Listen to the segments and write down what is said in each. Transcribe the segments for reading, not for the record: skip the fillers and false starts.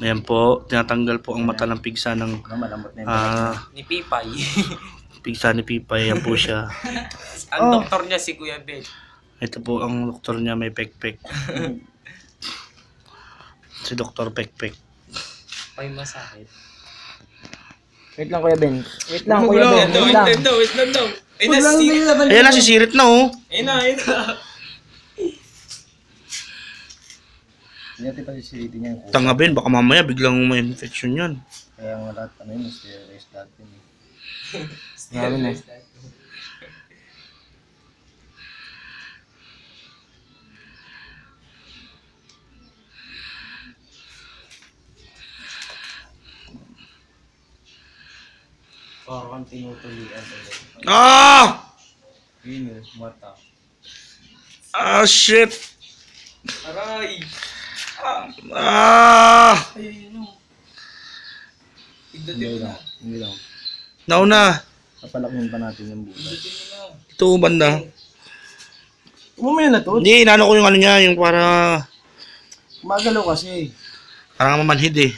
Ayan po, tinatanggal po ang mata ng pigsa ng Ni Pipay. pigsa ni Pipay. Ayan po siya. Ang doktor niya si Kuya Ben. Ito po ang doktor niya, may pekpek. Si Dr. Pekpek. Pay masakit. Wait lang Kuya Ben. Wait lang Kuya Ben. Wait lang. Wait lang daw. Ay, Ayan na, sisirit na oh. Ayun na. Hindi natin pa sisilitin niya yung Tanga Ben, baka mamaya biglang may infection yan. Kaya nga lahat, ano yun, sterilize natin eh. Grabe na. Parang tinutulian ulit. Ah! Yun yun, mata. Ah, shit! Aray! Ah! Ayun o. Hindi lang, hindi lang. Nauna! Papalakihin pa natin yung butas. Ito, banda. Umamaya na to. Hindi, inano ko yung ano niya, yung para... Magalaw kasi. Parang mamanhid eh.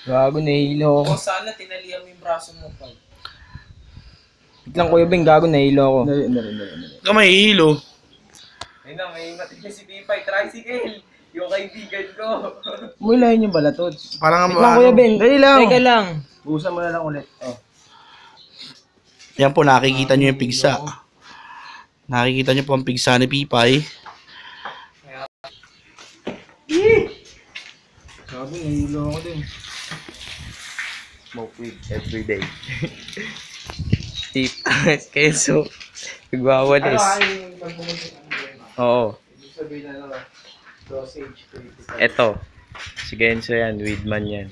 Gago, nahihilo ako. O sana tinalihan mo yung braso mo pa. Wait lang Kuya Ben, gago, nahihilo ako. Hindi. Ikaw may hilo. Ayun na, may matigyan si Pipay. Tricycle! Yung kaibigan ko. Mulilahin yung balatot. Parang Wait lang Kuya Ben, dali lang. Teka lang. Buusan mo na lang ulit. Oh. Yan po, nakikita nyo yung pigsa. Nakikita nyo po ang pigsa ni Pipay. Gago, nahihilo ako din. Smoke weed everyday. Tip. Keso. Nagwawalis. Oo. Sabihin na lang, dosage 25. Eto. Si Genso yan. Weedman yan.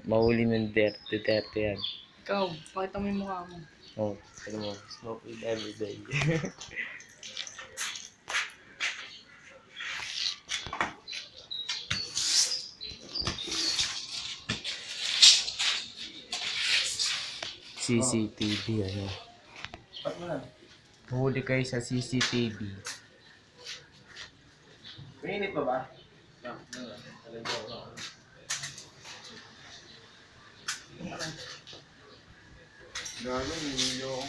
Mahuli ng Duterte yan. Ikaw, pakita mo yung mukha mo. Oh, ano mo? Smoke weed everyday. CCTV, ano? Pat mo na. Huli kayo sa CCTV. Mainit pa ba? Gago, nahihilo ako.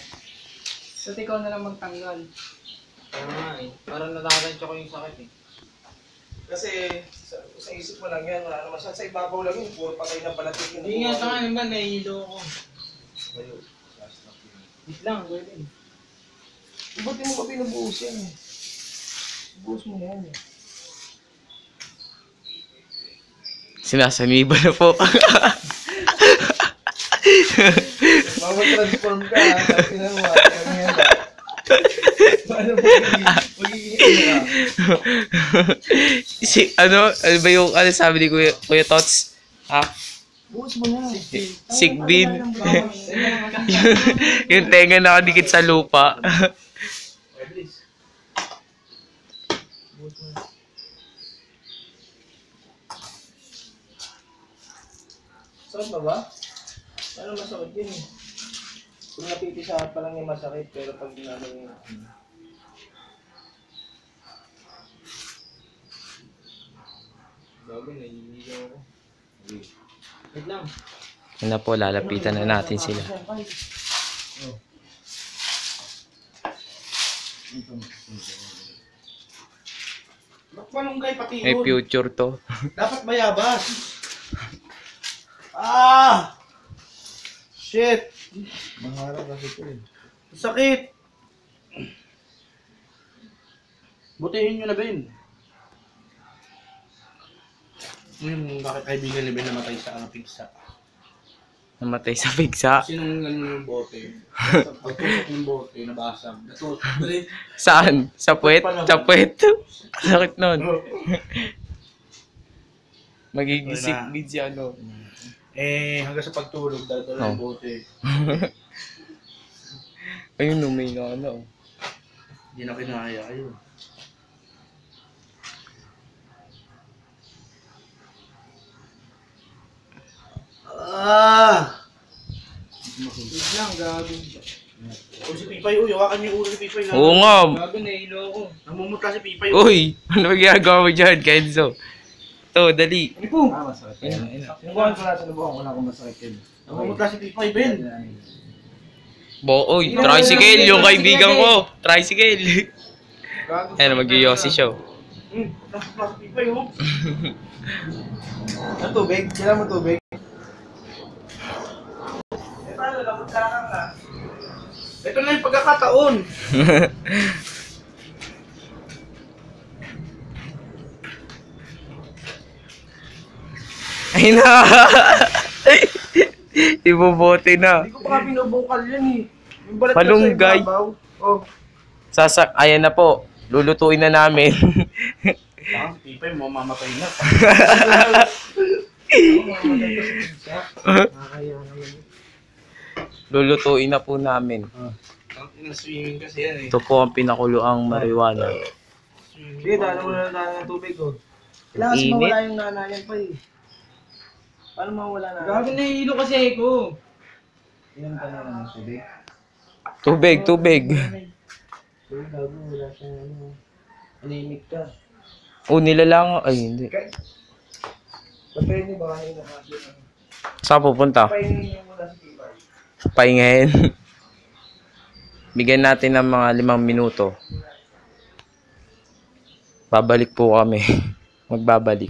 Ba't ikaw na lang magtanggal? Kaya nga eh. Parang natatansya ko yung sakit eh. Kasi sa isip mo lang yan, wala naman siya. Sa ibabaw lang yun, puro patay na balatik yun. Hindi nga, tanga naman, nahihilo ako. Ayun, last na yun. Wait lang, Kuya Ben. Ba't di mo pa pinubuhos yan eh? Buhos mo na yan eh. Sinasaniba na po. Mama-transform ka ha, sabi na mo ha, kaya nga ba? Paano magiging ano ba yung ano sabi ni Kuya Tots? Ha? buhos mo na. Sigbin. Yung tenga nakadikit sa lupa. Bilis. Buhos mo na. Saan ba ba? Ano masakit yun eh. Kung napipisa pa lang yung masakit, pero pag ginagawa yung... Bago, nahihilo ako. Wait lang. Yun na po, lalapitan na natin sila. Magpalunggay pati May yun. future to. Dapat mayabas. Ah! Shit! Maharap kasi ito eh. Sakit! Butihin nyo na, Ben. Yung kaibigan ni Ben namatay sa pigsa. Namatay sa pigsa. Sinong ganun yung bote? Pagtusok yung bote, nabasag. Ito, dali. Saan? Sa puwet? Sa puwet? Sakit nun. Magigisik din si ano. Hanggang sa pagtulog, dala yung bote. Ayun, may na ano. Hindi na kinaya, ayun. Wait lang, gago. O si Pipay, uy, hawakan niyo yung ulo ni Pipay. Oo nga. Gago, nahilo ako. Namumutla si Pipay. Uy, ano ginagawa mo dyan, Kenzo? To, dali. Ipo! masakit yan. Sinubukan ko na kung masakit yun. Namumutla si Pipoy, Ben. Oy, tricycle, yung kaibigan ko. Tricycle. Ayan, mag-yosi show. Naputla si Pipoy, oh. Ang tubig? Kailan mo tubig? Paano? Naputla ka nga. Ito na yung pagkakataon. Ay na! Ibubote na. Hindi ko pa nga binubungkal yan eh. Yung balat Malunggay. ko sa ibabaw. Oh. Ayan na po. Lulutuin na namin. Parang si Pipoy mo mamatay na. Nakakaya naman. Lulutuin na po namin. Ang swimming kasi yan eh. Ito po ang pinakuloang marijuana. Sige, dahil mo na ng tubig, oh. Kailangan kasi Init. mawala yung nanayan pa eh. Paano mawala na? Gago nahihilo kasi ako. Ilan ka na ng tubig? Tubig, tubig. Sige, gago, wala siyang ano. Anemic ka. Nila lang. Ay, hindi. Patayin niyo baka yung nakasya na. Saan pupunta? Painin niyo muna si Pipoy. Pahingahin. Bigyan natin ng mga 5 minuto. Babalik po kami. Magbabalik.